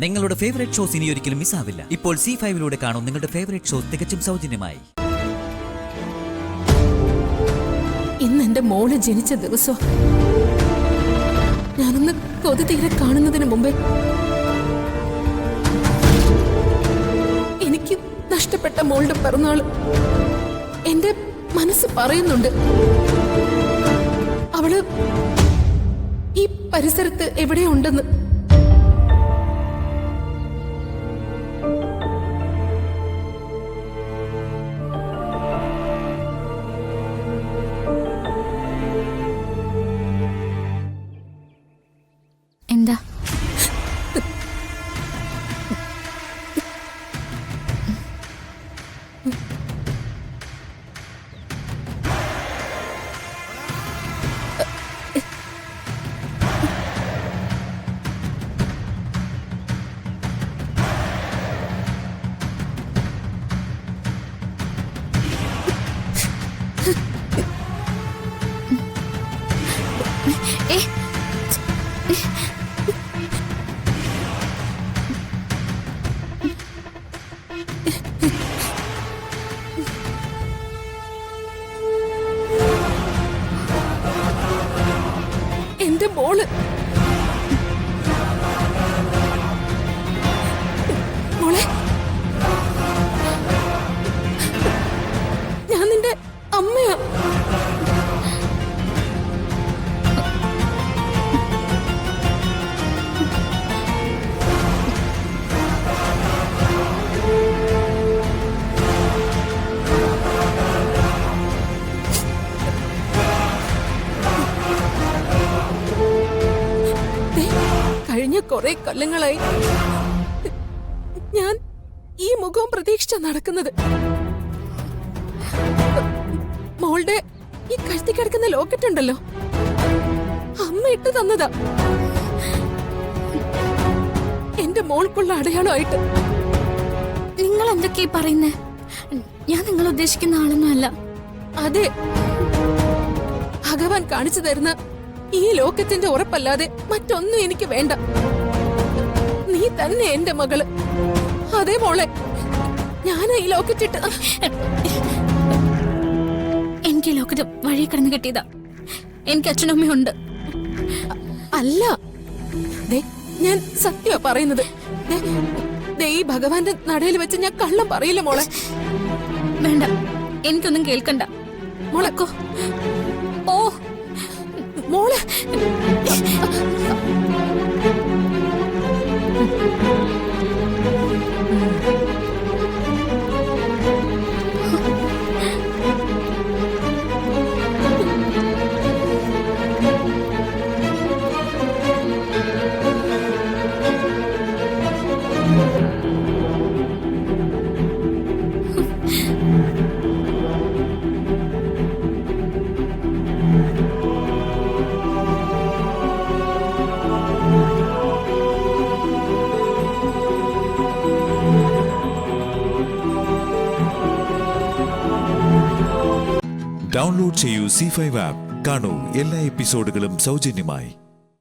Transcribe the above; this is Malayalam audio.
നിങ്ങളുടെ ഫേവറേറ്റ് ഷോസ് ഇനി ഒരിക്കലും മിസ്സാവില്ല. ഇപ്പോൾ C5 കാണും നിങ്ങളുടെ ഫേവറേറ്റ് ഷോസ് തികച്ചും സൗജന്യമായി. ഇന്ന് എന്റെ മോള് ജനിച്ച ദിവസം ഞാനൊന്ന് കൊതി തീരെ കാണുന്നതിന് മുമ്പേ എനിക്ക് നഷ്ടപ്പെട്ട മോളുടെ പിറന്നാള് എന്റെ മനസ്സ് പറയുന്നുണ്ട്. അവള് ഈ പരിസരത്ത് എവിടെയുണ്ടെന്ന്. എന്താ? എന്റെ മോള് മോളെ, ഞാൻ നിന്റെ അമ്മയാ. കഴിഞ്ഞ കുറെ കൊല്ലങ്ങളായി ഞാൻ ഈ മുഖവും പ്രതീക്ഷിച്ച നടക്കുന്നത്. മോളുടെ ഈ കഴുത്തി കിടക്കുന്ന ലോക്കറ്റ് ഉണ്ടല്ലോ, അമ്മ ഇട്ട് തന്നതാ. എന്റെ മോൾക്കുള്ള അടയാളമായിട്ട്. നിങ്ങൾ എന്തൊക്കെയാ പറയുന്നേ? ഞാൻ നിങ്ങൾ ഉദ്ദേശിക്കുന്ന ആളൊന്നും അല്ല. അതെ, ഭഗവാൻ കാണിച്ചു തരുന്ന ഈ ലോകത്തിന്റെ ഉറപ്പല്ലാതെ മറ്റൊന്നും എനിക്ക് വേണ്ട. നീ തന്നെ എന്റെ മകള്. അതേ മോളെ, ഞാൻ ഈ ലോക്കറ്റ് ഇട്ട്. എനിക്ക് ലോക്കറ്റ് വഴി കിടന്ന് കിട്ടിയതാ. എനിക്ക് അച്ഛനും അമ്മയുണ്ട്. അല്ല, ഞാൻ സത്യമാ പറയുന്നത്. ഈ ഭഗവാന്റെ നടയിൽ വെച്ച് ഞാൻ കള്ളം പറയില്ല മോളെ. വേണ്ട, എനിക്കൊന്നും കേൾക്കണ്ട. മോളെക്കോ ഓ മോളെ. ഡൗൺലോഡ് ചെയ്യൂ C5 ആപ്പ്. കാണൂ എല്ലാ എപ്പിസോഡുകളും സൗജന്യമായി.